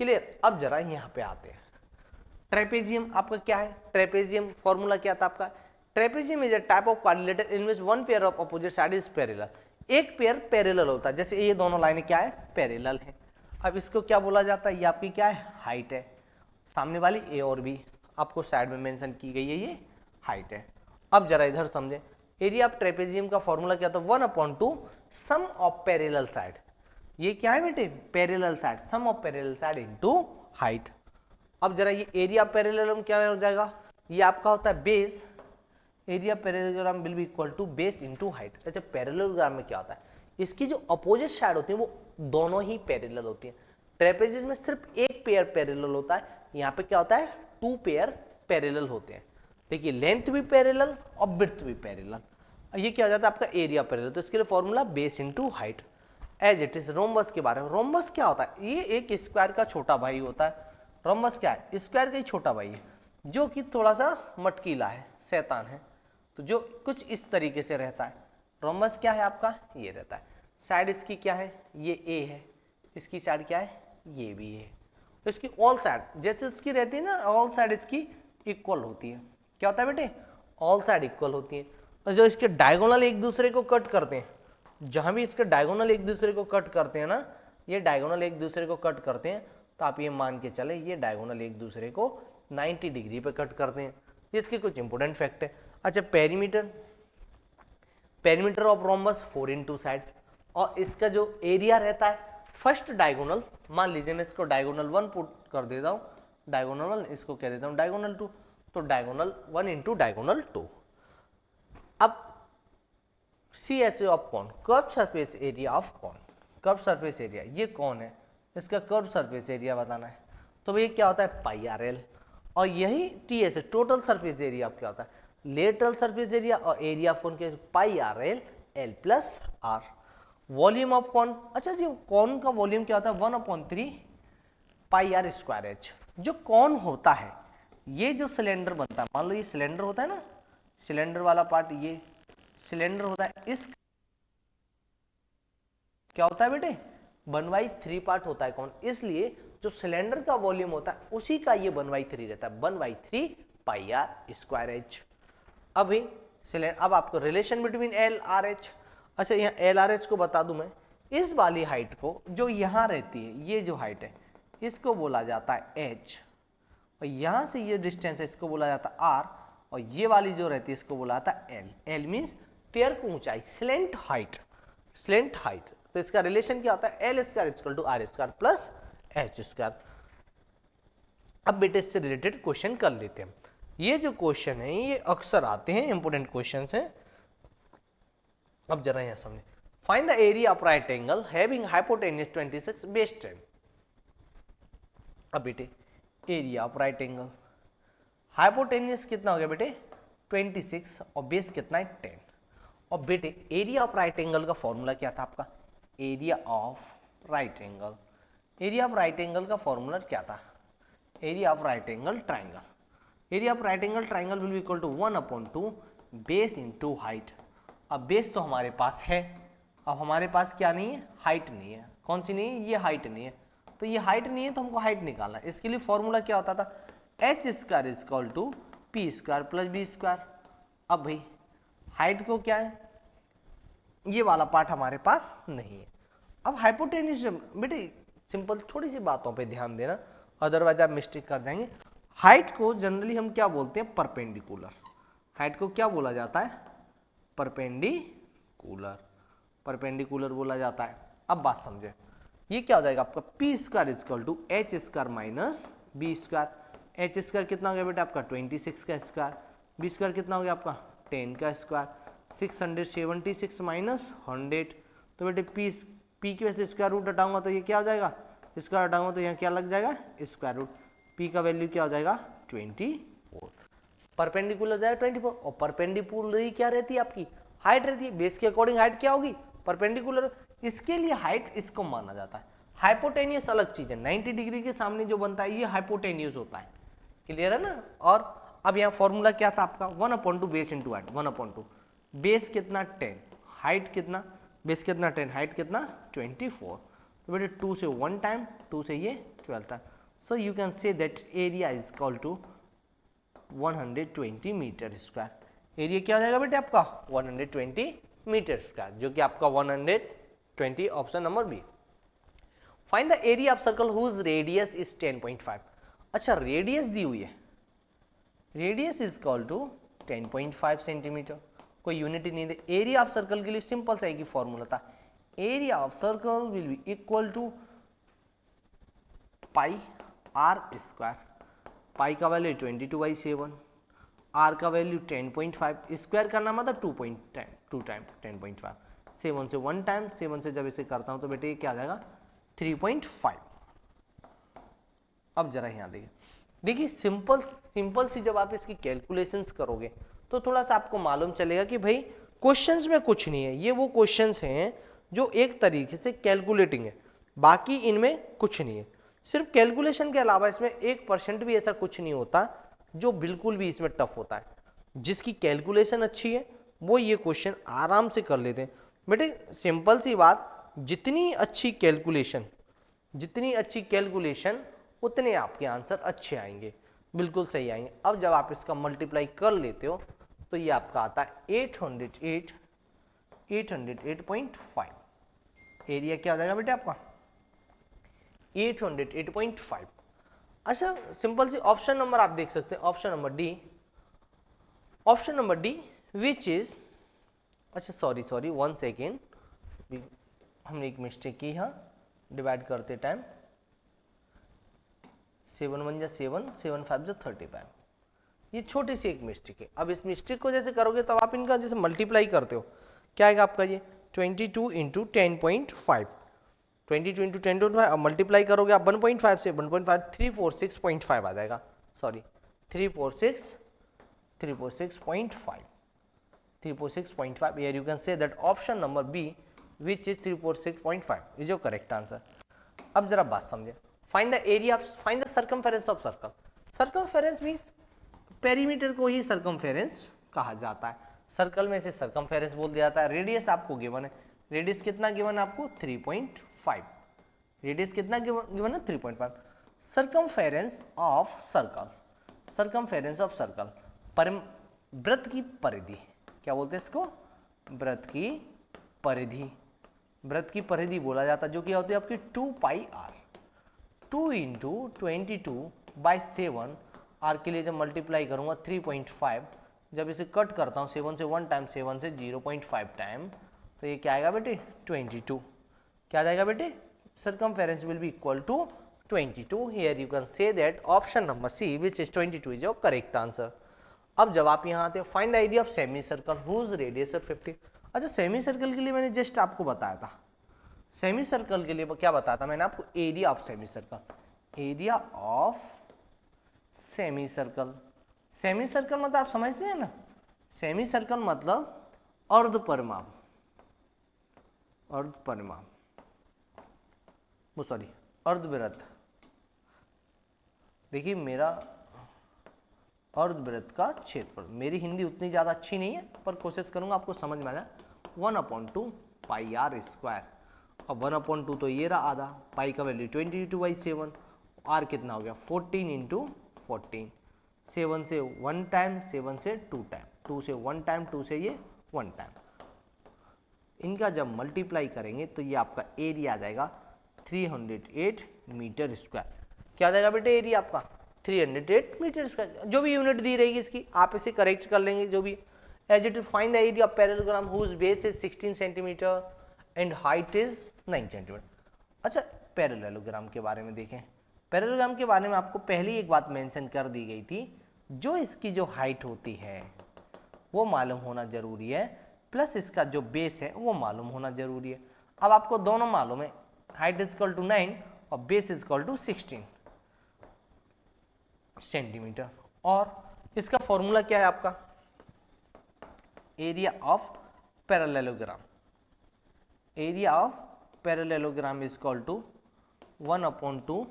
क्लियर। अब जरा यहाँ पे आते हैं, ट्रेपेजियम आपका क्या है, ट्रेपेजियम फॉर्मूला क्या था आपका, trapezium is a type of quadrilateral in which one pair of opposite side is parallel, एक पेयर पैरेलल होता है, जैसे ये दोनों लाइनें क्या है, पैरेलल है। अब इसको क्या बोला जाता है, ये आपकी क्या है, हाइट है, सामने वाली ए और बी आपको साइड में मेंशन की गई है, ये हाइट है। अब जरा इधर समझे, एरिया ऑफ ट्रेपेजियम का फॉर्मूला क्या था, 1/2 सम ऑफ पैरेलल साइड, ये क्या है बेटे, parallel side, sum of parallel side into height. अब जरा ये एरिया पैरेललोग्राम क्या हो जाएगा, ये आपका होता है base, area parallelogram will be equal to base into height. अच्छा पैरेललोग्राम में क्या होता है, इसकी जो अपोजिट साइड होती है वो दोनों ही पैरेलल होती है। ट्रेपेजियम में सिर्फ एक पेयर पैरेलल होता है, यहाँ पे क्या होता है, 2 पेयर पैरेलल होते हैं। देखिए लेंथ भी पैरेलल और विड्थ भी पैरेलल, ये क्या हो जाता है आपका एरिया पैरेलल, तो इसके लिए formula base into height. As it is rhombus के बारे में, रोम्बस क्या होता है, ये एक स्क्वायर का छोटा भाई होता है। रोम्बस क्या है, स्क्वायर का ही छोटा भाई है, जो कि थोड़ा सा मटकीला है, शैतान है, तो जो कुछ इस तरीके से रहता है। रोम्बस क्या है आपका, ये रहता है। साइड इसकी क्या है, ये ए है, इसकी साइड क्या है, ये भी है। तो इसकी ऑल साइड जैसे उसकी रहती है ना, ऑल साइड इसकी इक्वल होती है। क्या होता है बेटे, ऑल साइड इक्वल होती है। और जो इसके डायगोनल एक दूसरे को कट करते हैं, जहां भी इसके डायगोनल एक दूसरे को कट करते हैं ना, ये डायगोनल एक दूसरे को कट करते हैं, तो आप ये मान के चले ये डायगोनल एक दूसरे को 90 डिग्री पे कट करते हैं। इसके कुछ इंपोर्टेंट फैक्ट है। अच्छा perimeter, perimeter of rhombus 4 in 2 side, और इसका जो एरिया रहता है फर्स्ट डायगोनल, मान लीजिए मैं इसको डायगोनल 1 पुट कर देता हूँ, डायगोनल 1 इसको कह देता हूँ डायगोनल 2, तो डायगोनल 1 इंटू डायगोनल 2। अब CSA ऑफ कौन, कर्व सरफेस एरिया ऑफ कौन, कर्व सरफेस एरिया, ये कौन है, इसका कर्व सरफेस एरिया बताना है, तो भैया क्या होता है पाई आर एल, और यही TSA टोटल सरफेस एरिया क्या होता है, लेटरल सरफेस एरिया, और एरिया ऑफ कौन के pi r l l plus r. Volume of cone, अच्छा जी कौन का वॉल्यूम क्या होता है, 1/3 पाई आर स्क्वायर एच। जो कौन होता है, ये जो सिलेंडर बनता है, मान लो ये सिलेंडर होता है ना, सिलेंडर वाला पार्ट ये सिलेंडर होता है, इस क्या होता है बेटे 1/3 पार्ट होता है कौन, इसलिए जो सिलेंडर का वॉल्यूम होता है उसी का ये 1/3 रहता है, 1/3 पाई आर स्क्वायर एच। अभी अब आपको relation between L R H, अच्छा यहाँ एल आर एच को बता दूं मैं, इस वाली हाइट को जो यहाँ रहती है, ये जो हाइट है इसको बोला जाता है एच, और यहाँ से ये डिस्टेंस है इसको बोला जाता है आर, और ये वाली जो रहती है इसको बोला जाता है एल। एल मीन्स टेयर की ऊंचाई, स्लेंट हाइट, स्लेंट हाइट। तो इसका रिलेशन क्या होता है, l square equal to r square plus h square. अब बेटे इससे रिलेटेड क्वेश्चन कर लेते हैं। ये जो क्वेश्चन है ये अक्सर आते हैं, इंपोर्टेंट क्वेश्चन है। अब जरा यहां समझे, find the area of right angle having hypotenuse 26 base 10। अब बेटे area of right angle, hypotenuse कितना हो गया बेटे 26 और बेस कितना है 10। और बेटे एरिया ऑफ राइट एंगल का फॉर्मूला क्या था आपका, area of right angle, area of right angle का फॉर्मूला क्या था, area of right angle triangle, area of right angle triangle will be equal to 1/2 base into height. अब base तो हमारे पास है, अब हमारे पास क्या नहीं है, हाइट नहीं है। कौन सी नहीं है, ये हाइट नहीं है, तो ये हाइट नहीं है तो हमको हाइट निकालना है। इसके लिए फॉर्मूला क्या होता था, h square is equal to p square plus b square. अब भाई हाइट को क्या है, ये वाला पार्ट हमारे पास नहीं है। अब हाइपोटेन्यूज बेटे सिंपल, थोड़ी सी बातों पे ध्यान देना, अदरवाइज आप मिस्टेक कर जाएंगे। हाइट को जनरली हम क्या बोलते हैं, परपेंडिकुलर। हाइट को क्या बोला जाता है, परपेंडिकुलर, परपेंडिकुलर बोला जाता है। अब बात समझे, ये क्या हो जाएगा आपका p square is equal to h square minus b square. H square कितना हो गया बेटा आपका 26 का स्क्वायर, बी स्क्वायर कितना हो गया आपका 10 का स्क्वायर, 676 माइनस 100, तो बेटे पी की वजह से स्क्वायर रूट हटाऊंगा तो ये क्या हो जाएगा, स्क्वायर हटाऊंगा तो यहाँ क्या लग जाएगा स्क्वायर रूट, पी का वैल्यू क्या हो जाएगा 24, परपेंडिकुलर जाएगा 24, और परपेंडिकुलर क्या रहती है आपकी हाइट रहती है, बेस के अकॉर्डिंग हाइट क्या होगी परपेंडिकुलर, इसके लिए हाइट इसको माना जाता है। हाइपोटेनियस अलग चीज है, 90 डिग्री के सामने जो बनता है ये हाइपोटेनियस होता है, क्लियर है ना। और अब यहाँ फॉर्मूला क्या था आपका 1/2 बेस इंटू हाइट, 1/2 बेस कितना 10, हाइट कितना, बेस कितना 10, हाइट कितना 24, तो बेटे 2 से 1 टाइम, 2 से ये 12 time, so you can say that area is equal to 120 metre square. Area क्या हो जाएगा बेटे आपका 120 मीटर स्क्वायर, जो कि आपका 120, option number B. Find the area of circle whose radius is 10.5। अच्छा रेडियस दी हुई है, radius is equal to 10.5 centimetre, कोई यूनिट ही नहीं दे। एरिया ऑफ सर्कल के लिए सिंपल सा एक ही फॉर्मूला था, area of circle will be equal to pi r square, pi का वैल्यू 22/7, आर का वैल्यू 10.5, स्क्वायर करना मतलब 2 टाइम 10.5, 7 से 1 टाइम, 7 से जब इसे करता हूं तो बेटे ये क्या आ जाएगा 3.5। अब जरा यहाँ देखिए सिंपल सी जब आप इसकी कैलकुलेशंस करोगे तो थोड़ा सा आपको मालूम चलेगा कि भाई क्वेश्चंस में कुछ नहीं है, ये वो क्वेश्चंस हैं जो एक तरीके से कैलकुलेटिंग है, बाकी इनमें कुछ नहीं है। सिर्फ कैलकुलेशन के अलावा इसमें 1% भी ऐसा कुछ नहीं होता जो बिल्कुल भी इसमें टफ होता है। जिसकी कैलकुलेशन अच्छी है वो ये क्वेश्चन आराम से कर लेते हैं। बेटे सिंपल सी बात, जितनी अच्छी कैलकुलेशन उतने आपके आंसर अच्छे आएंगे, बिल्कुल सही आएंगे। अब जब आप इसका मल्टीप्लाई कर लेते हो तो ये आपका आता है 808.5। एरिया क्या हो जाएगा बेटे आपका 808.5। अच्छा सिंपल सी ऑप्शन नंबर आप देख सकते हैं, option number D which is, अच्छा सॉरी 1 सेकेंड, हमने एक मिस्टेक की यहाँ डिवाइड करते टाइम, 7 1 जा 7, 7 5 जा 35, ये छोटी सी एक मिस्टेक है। अब इस मिस्टेक को जैसे करोगे तब आप इनका जैसे मल्टीप्लाई करते हो, क्या आएगा आपका ये 22 इंटू 10.5, 22 इंटू 10.5, अब मल्टीप्लाई करोगे आप 1.5 से, 1.5 346.5 आ जाएगा, sorry 346.5, here you can say that option number B which is 346.5 is your correct answer। अब जरा बात समझे, find the circumference of circle. Circumference means perimeter को ही सर्कमफेरेंस कहा जाता है, सर्कल में से सर्कमफेरेंस बोल दिया जाता है। रेडियस आपको गिवन है, रेडियस कितना गिवन है आपको 3.5, रेडियस कितना गिवन है 3.5। सर्कमफेरेंस ऑफ सर्कल, वृत्त की परिधि, क्या बोलते हैं इसको, वृत्त की परिधि बोला जाता है, जो कि होती है आपकी 2πr, 2 इंटू 22/7, आर के लिए जब मल्टीप्लाई करूंगा 3.5, जब इसे कट करता हूँ 7 से 1 टाइम, 7 से 0.5 टाइम, तो ये क्या आएगा बेटे 22, क्या आ जाएगा बेटे circumference will be equal to 22। here you can say that option number C which is 22 is your correct answer। अब जब आप यहाँ आते हो find the area of semi circle whose radius 50। अच्छा सेमी सर्कल के लिए मैंने जस्ट आपको बताया था, सेमी सर्कल के लिए क्या बताया था मैंने आपको, area of semi circle, area of semi circle. Semi circle मतलब आप समझते हैं ना, सेमी सर्कल मतलब अर्ध परिमाप, अर्धवृत्त। देखिए मेरा अर्धवृत्त का क्षेत्रफल, मेरी हिंदी उतनी ज़्यादा अच्छी नहीं है पर कोशिश करूंगा आपको समझ में आ जाए, 1/2 पाई आर स्क्वायर। अब 1/2 तो ये रहा आधा, पाई का वैल्यू 22/7, आर कितना हो गया 14 इंटू 14, 7 से 1 टाइम, 7 से 2 टाइम, 2 से 1 टाइम, 2 से ये 1 टाइम। इनका जब मल्टीप्लाई करेंगे तो ये आपका एरिया आ जाएगा 308 मीटर स्क्वायर। क्या आ जाएगा बेटे एरिया आपका 308 मीटर स्क्वायर। जो भी यूनिट दी रहेगी इसकी आप इसे करेक्ट कर लेंगे जो भी। As it find the area of parallelogram whose base is 16 centimetre and height is 9 centimetre. अच्छा पैरेललोग्राम के बारे में देखें। पैरेललोग्राम के बारे में आपको पहले एक बात मेंशन कर दी गई थी, जो इसकी जो हाइट होती है वो मालूम होना जरूरी है, प्लस इसका जो बेस है वो मालूम होना जरूरी है। अब आपको दोनों मालूम है, हाइट इज इक्वल टू 9 और base is equal to 16 centimetre. और इसका फॉर्मूला क्या है आपका, area of parallelogram. Area of parallelogram is equal to 1/2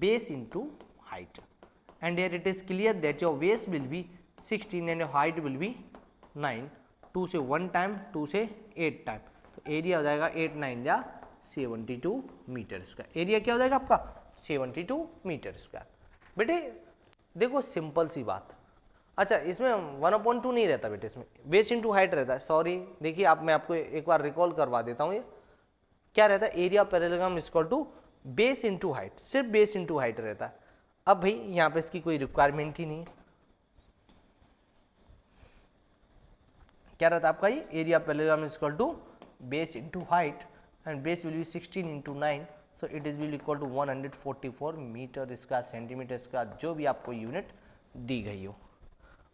base into height, and here it is clear that your base will be 16 and your height will be 9। 2 से 1 time 2 से 8 time, तो area हो जाएगा 8 9 या 72 metre square. Area क्या हो जाएगा आपका 72 मीटर स्क्वायर। बेटे देखो सिंपल सी बात। अच्छा इसमें 1/2 नहीं रहता बेटे, इसमें बेस इंटू हाइट रहता है। सॉरी देखिए आप, मैं आपको एक बार रिकॉल करवा देता हूँ। ये क्या रहता है, area parallelogram is equal to base into height, सिर्फ बेस इंटू हाइट रहता है। अब भाई यहाँ पे इसकी कोई रिक्वायरमेंट ही नहीं है। क्या रहता है आपका ये area parallelogram is equal to base into height, and base will be 16 into 9, so it is will equal to 144 metre square centimetre square, जो भी आपको यूनिट दी गई हो।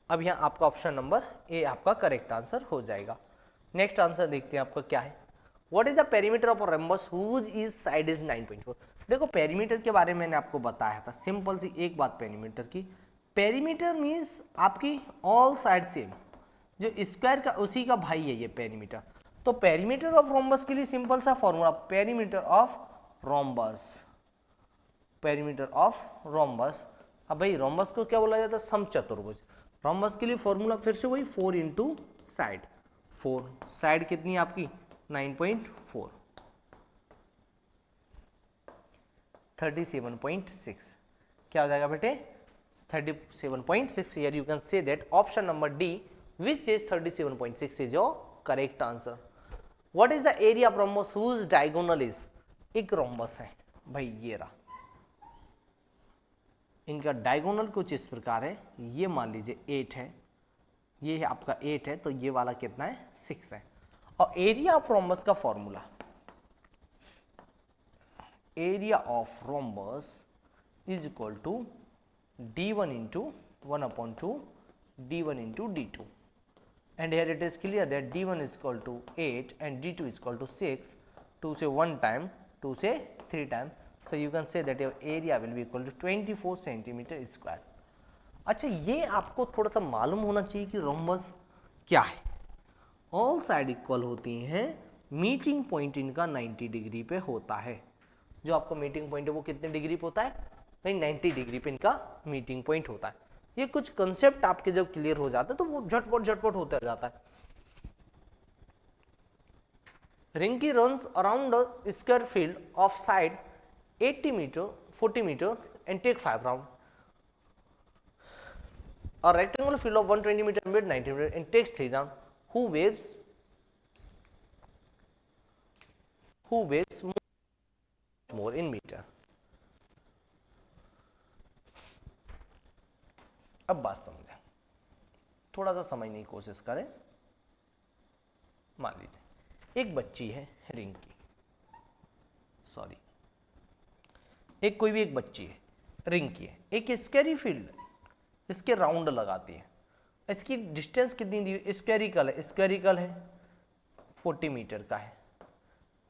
अब यहाँ आपका ऑप्शन नंबर ए आपका करेक्ट आंसर हो जाएगा। नेक्स्ट आंसर देखते हैं आपका क्या है। What is the perimeter of a rhombus whose each side is 9.4? देखो पेरीमीटर के बारे में मैंने आपको बताया था, सिंपल सी एक बात पेरीमीटर की। पेरीमीटर मीन्स आपकी ऑल साइड सेम, जो स्क्वायर का उसी का भाई है ये पेरीमीटर। तो पेरीमीटर ऑफ रोम्बस के लिए सिंपल सा formula, perimeter of rhombus, perimeter of rhombus. अब भाई रोम्बस को क्या बोला जाता है, समचतुर्भुज। रोम्बस के लिए फॉर्मूला फिर से वही 4 इंटू साइड, 4 साइड कितनी है आपकी 9.4, 37.6। क्या हो जाएगा बेटे 37.6। Here you can say that option number D which is 37.6 is your correct answer. What is the area of rhombus whose diagonal is, एक रोम्बस है भाई ये रहा, इनका डायगोनल कुछ इस प्रकार है। ये मान लीजिए 8 है, ये आपका 8 है, तो ये वाला कितना है 6 है। और एरिया ऑफ रोम्बस का formula, area of rhombus is equal to d1 into 1/2 d1 into d2, and here it is clear that d1 is equal to 8 and d2 is equal to 6। 2 से 1 टाइम 2 से 3 time, so you can say that your area will be equal to 24 centimetre square. अच्छा ये आपको थोड़ा सा मालूम होना चाहिए कि रोम्बस क्या है। ऑल साइड इक्वल होती हैं, मीटिंग पॉइंट इनका 90 डिग्री पे होता है। जो आपका मीटिंग पॉइंट है वो कितने डिग्री पे होता है भाई 90 डिग्री पे इनका मीटिंग पॉइंट होता है। ये कुछ कंसेप्ट आपके जब क्लियर हो जाता है तो वो झटपट झटपट होता जाता है। Rinki runs around a square field of side 80 metre 40 metre and take 5 round. A rectangular field of 120 meter and width 90 meter and takes 3 round. Who weighs more in meter? अब बात समझें, थोड़ा सा समझने की कोशिश करें। मान लीजिए एक बच्ची है रिंकी, सॉरी एक कोई भी एक बच्ची है रिंकी है, एक स्क्वायर फील्ड इसके राउंड लगाती है। इसकी डिस्टेंस कितनी दी हुई, स्क्वेरिकल है, स्क्वेरिकल है 40 मीटर का है।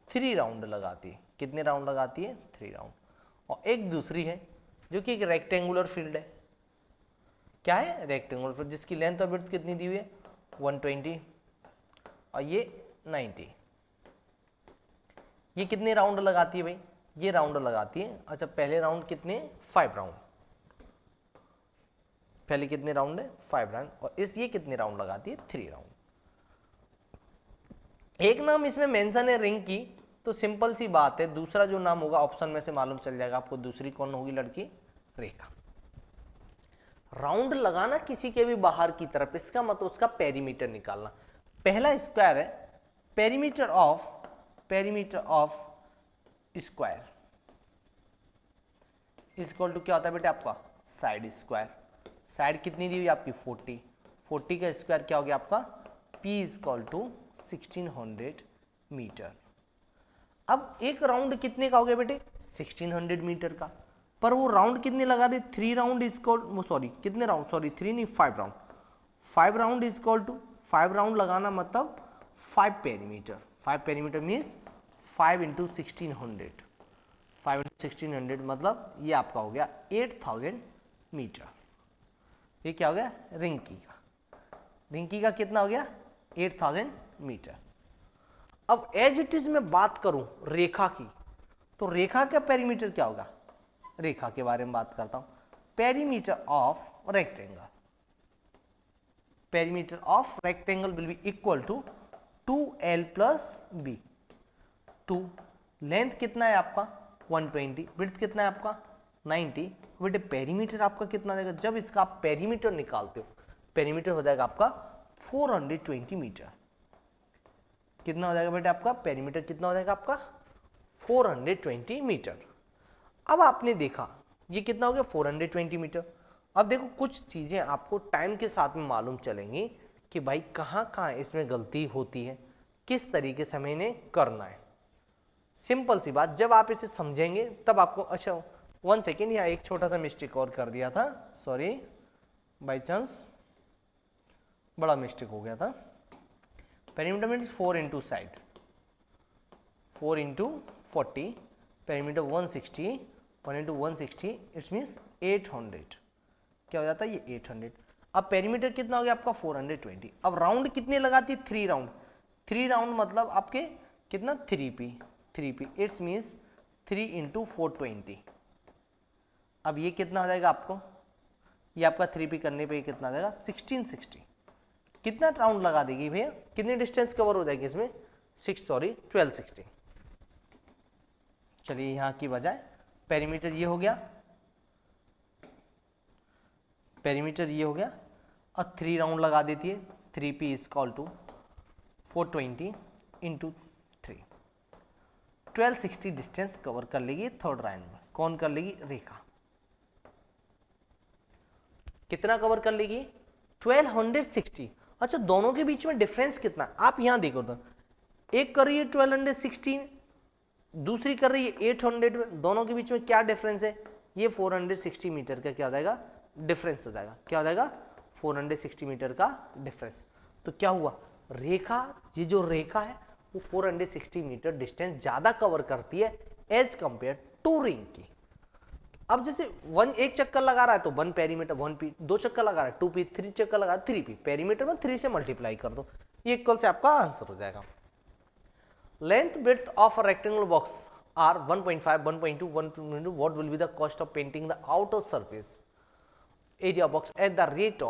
3 राउंड लगाती है, कितने राउंड लगाती है 3 राउंड। और एक दूसरी है जो कि एक रेक्टेंगुलर फील्ड है, क्या है रेक्टेंगुलर फील्ड, जिसकी लेंथ और विड्थ कितनी दी हुई है 120 और ये 90। ये कितने राउंड लगाती है भाई, ये राउंड लगाती है। अच्छा पहले राउंड कितने 5 राउंड, पहले कितने राउंड है 5 राउंड, और इस ये कितने राउंड लगाती है 3 राउंड। एक नाम इसमें मेंशन है रिंग की, तो सिंपल सी बात है दूसरा जो नाम होगा ऑप्शन में से मालूम चल जाएगा आपको। दूसरी कौन होगी लड़की, रेखा। राउंड लगाना किसी के भी बाहर की तरफ, इसका मतलब उसका पेरीमीटर निकालना। पहला स्क्वायर है perimeter of square equal to क्या होता है बेटे आपका साइड स्क्वायर। साइड कितनी दी हुई आपकी 40, 40 का स्क्वायर क्या हो गया आपका P इक्वल टू 1600 मीटर। अब एक राउंड कितने का हो गया बेटे 1600 मीटर का, पर वो राउंड कितने लगा रहे 3 राउंड इक्वल सॉरी कितने राउंड सॉरी 3 नहीं 5 round, 5 round equal to 5 round लगाना मतलब 5 perimeter, 5 perimeter means 5 into 1600, 5 into 1600 मतलब ये आपका हो गया 8000 मीटर। ये क्या हो गया रिंकी का कितना हो गया 8000 मीटर। अब एज इट इज मैं बात करूं रेखा की, तो रेखा का पेरीमीटर क्या होगा, रेखा के बारे में बात करता हूं। Perimeter of rectangle will be equal to 2l plus b. 2 length कितना है आपका 120, विड्थ कितना है आपका 90, बेटे पेरीमीटर आपका कितना देगा, जब इसका आप पेरीमीटर निकालते हो पेरीमीटर हो जाएगा आपका 420 मीटर। कितना हो जाएगा बेटे आपका पेरीमीटर कितना हो जाएगा आपका 420 मीटर। अब आपने देखा ये कितना हो गया 420 मीटर। अब देखो कुछ चीजें आपको टाइम के साथ में मालूम चलेंगी कि भाई कहाँ कहाँ इसमें गलती होती है, किस तरीके से हमें इन्हें करना है। सिंपल सी बात, जब आप इसे समझेंगे तब आपको, अच्छा 1 सेकेंड, यहाँ एक छोटा सा मिस्टेक और कर दिया था, सॉरी बाई चांस बड़ा मिस्टेक हो गया था। Perimeter means 4 into side, 4 into 40, perimeter 160, 1 into 160 it's means 800, क्या हो जाता है ये 800। अब पेरीमीटर कितना हो गया आपका 420। अब राउंड कितने लगाती है 3 राउंड, 3 राउंड मतलब आपके कितना 3p इट्स मीन्स 3 इंटू 420। अब ये कितना हो जाएगा आपको, ये आपका 3p करने पे कितना आ जाएगा 1660। कितना राउंड लगा देगी भैया, कितनी डिस्टेंस कवर हो जाएगी इसमें 1260। चलिए यहाँ की बजाय पेरीमीटर ये हो गया, पेरीमीटर ये हो गया, और 3 राउंड लगा देती है 3p equal to 420 into 3, 1260 distance cover कर लेगी थर्ड राउंड में। कौन कर लेगी रेखा, कितना कवर कर लेगी 1260। अच्छा दोनों के बीच में डिफरेंस कितना, आप यहां देखो तो एक कर रही है 1216, दूसरी कर रही है 800 में, दोनों के बीच में क्या डिफरेंस है, ये 460 मीटर का क्या हो जाएगा डिफरेंस हो जाएगा, क्या हो जाएगा 460 मीटर का डिफरेंस। तो क्या हुआ रेखा, ये जो रेखा है वो 460 मीटर डिस्टेंस ज्यादा कवर करती है एज कंपेयर टू रिंग की। अब जैसे एक चक्कर लगा रहा है तो 1 पेरीमीटर 1p, 2 चक्कर लगा रहा है 2p, 3 चक्कर लगा 3p, पेरीमीटर में 3 से मल्टीप्लाई कर दो, ये इक्वल से आपका आंसर हो जाएगा। Length width of a rectangular box are 1.5, 1.2, 1.2, what will be the cost of painting the outer surface area box at the rate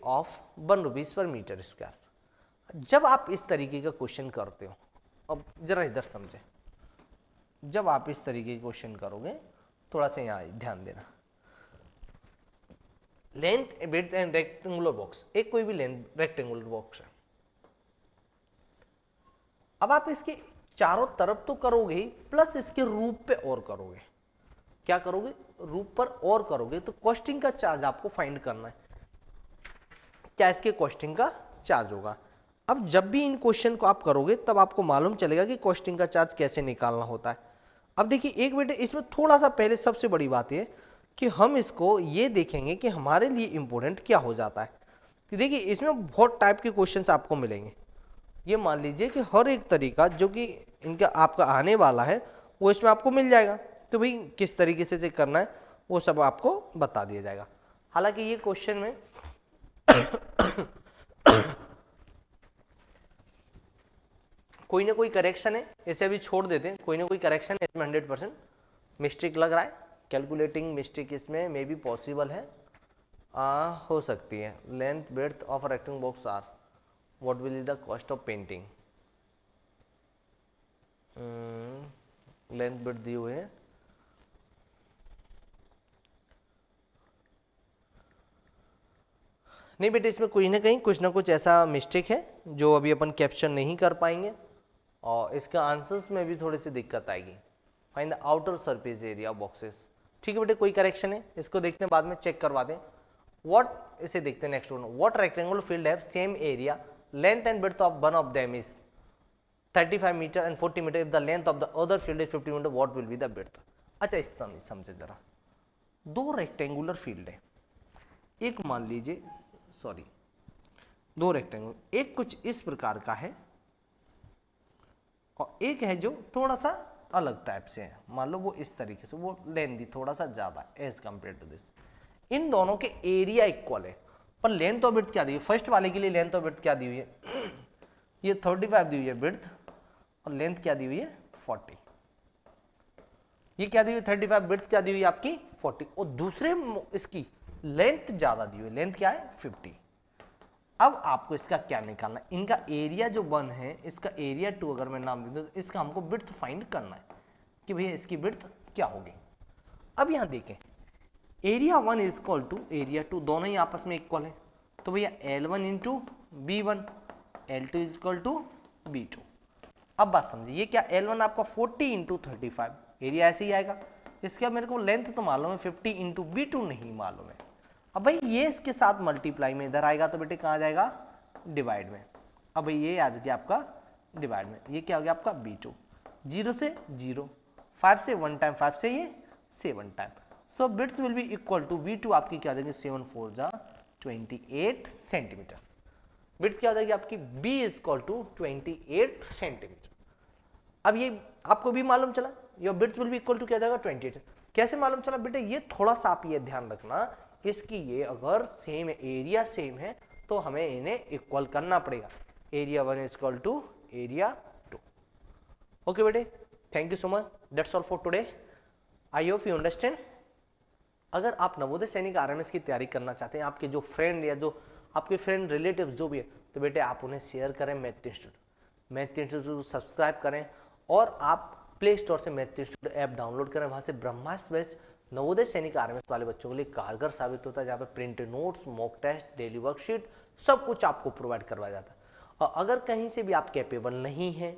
of 1 rupees per metre square. जब आप इस तरीके का क्वेश्चन करते हो, अब जरा इधर समझे, जब आप इस तरीके के क्वेश्चन करोगे थोड़ा सा यहाँ ध्यान देना। Length width and rectangular box, एक कोई भी लेंथ रेक्टेंगुलर बॉक्स है, अब आप इसके चारों तरफ तो करोगे ही, प्लस इसके रूप पे और करोगे, क्या करोगे रूप पर और करोगे, तो कॉस्टिंग का चार्ज आपको फाइंड करना है, क्या इसके कॉस्टिंग का चार्ज होगा। अब जब भी इन क्वेश्चन को आप करोगे तब आपको मालूम चलेगा कि कॉस्टिंग का चार्ज कैसे निकालना होता है। अब देखिए एक बेटे इसमें थोड़ा सा पहले सबसे बड़ी बात है कि हम इसको ये देखेंगे कि हमारे लिए इम्पोर्टेंट क्या हो जाता है। तो देखिए इसमें बहुत टाइप के क्वेश्चंस आपको मिलेंगे, ये मान लीजिए कि हर एक तरीका जो कि इनका आपका आने वाला है वो इसमें आपको मिल जाएगा, तो भाई किस तरीके से करना है वो सब आपको बता दिया जाएगा। हालांकि ये क्वेश्चन में कोई ना कोई करेक्शन है, इसे अभी छोड़ देते हैं, कोई ना कोई करेक्शन है इसमें 100% मिस्टेक लग रहा है, कैलकुलेटिंग मिस्टेक इसमें मे बी पॉसिबल है, हो सकती है। Length breadth of rectangle box are what will be the cost of painting, length breadth दिए हुए हैं, नहीं बेटे, इसमें कोई ना कहीं कुछ ना कुछ ऐसा मिस्टेक है जो अभी अपन कैप्चर नहीं कर पाएंगे और इसका आंसर्स में भी थोड़ी सी दिक्कत आएगी। Find the outer surface area boxes. ठीक है बेटे, कोई करेक्शन है? इसको देखते हैं, बाद में चेक करवा दें। व्हाट, इसे देखते हैं next one. What rectangular field have same area, length and width of one of them is 35 metre and 40 metre, if the length of the other field is 50 metre, what will be the width. अच्छा, इस समझे जरा। दो rectangular field है, एक मान लीजिए, sorry, दो रेक्टेंगल, एक कुछ इस प्रकार का है और एक है जो थोड़ा सा अलग टाइप से है। मान लो वो इस तरीके से, वो लेंथ थोड़ा सा ज्यादा है एज कंपेयर टू दिस। इन दोनों के एरिया इक्वल है, पर लेंथ और विड्थ क्या दी है? फर्स्ट वाले के लिए लेंथ और विड्थ क्या दी हुई है? ये 35 दी हुई है विड्थ, और लेंथ क्या दी हुई है? 40। ये क्या दी हुई? 35, विड्थ क्या दी हुई है आपकी? 40। और दूसरे इसकी लेंथ ज्यादा दी हुई है, लेंथ क्या है? 50। अब आपको इसका क्या निकालना है? इनका एरिया जो 1 है, इसका एरिया 2 अगर मैं नाम दे दूं, तो इसका हमको विड्थ फाइंड करना है कि भैया इसकी विड्थ क्या होगी। अब यहां देखें, area 1 is equal to area 2, दोनों ही आपस में इक्वल है, तो भैया L1 into B1, L2 is equal to B2। अब बात समझिए, ये क्या L1 आपका 40 इंटू 35, एरिया ऐसे ही आएगा। इसका मेरे को लेंथ तो मालूम है 50 इंटू B2 नहीं मालूम है। अब भाई ये इसके साथ मल्टीप्लाई में इधर आएगा तो बेटे कहाँ जाएगा? डिवाइड में। अब भाई ये आ गया आपका डिवाइड में, ये क्या हो गया आपका? B2। 0 से 0, 5 से 1 टाइम, 5 से ये 7 time. So width will be equal to V2 आपकी क्या देंगे? 7 4 जा 28 सेंटीमीटर। विड्थ क्या हो जाएगी आपकी? B is equal to 28 centimetre. अब ये आपको भी मालूम चला, your width will be equal to क्या जाएगा? 28। कैसे मालूम चला बेटे? ये थोड़ा सा आप ये ध्यान रखना, इसकी ये अगर सेम एरिया सेम है तो हमें इन्हें इक्वल करना पड़ेगा। Area 1 is equal to area 2। Okay बेटे, thank you so much, that's all for today. I hope you understand. अगर आप नवोदय सैनिक आरएमएस की तैयारी करना चाहते हैं, आपके जो फ्रेंड या जो आपके फ्रेंड रिलेटिव जो भी है, तो बेटे आप उन्हें शेयर करें math institute. Math institute subscribe करें और आप प्ले स्टोर से मैथ इंस्टीट्यूट ऐप डाउनलोड करें। वहाँ से ब्रह्मास्त्र बैच नवोदय सैनिक आरएमएस वाले बच्चों के लिए कारगर साबित होता है, जहाँ पे print notes, mock test, daily worksheet सब कुछ आपको प्रोवाइड करवाया जाता है। और अगर कहीं से भी आप कैपेबल नहीं है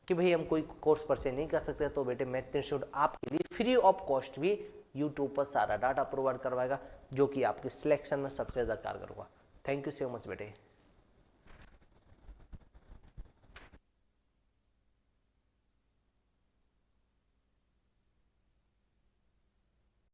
कि भाई हम कोई कोर्स पर से नहीं कर सकते, तो बेटे मैथ इंस्टीट्यूट आपके लिए फ्री ऑफ कॉस्ट भी यूट्यूब पर सारा डाटा प्रोवाइड करवाएगा, जो कि आपके सिलेक्शन में सबसे ज़्यादा कारगर होगा। थैंक यू सो मच बेटे।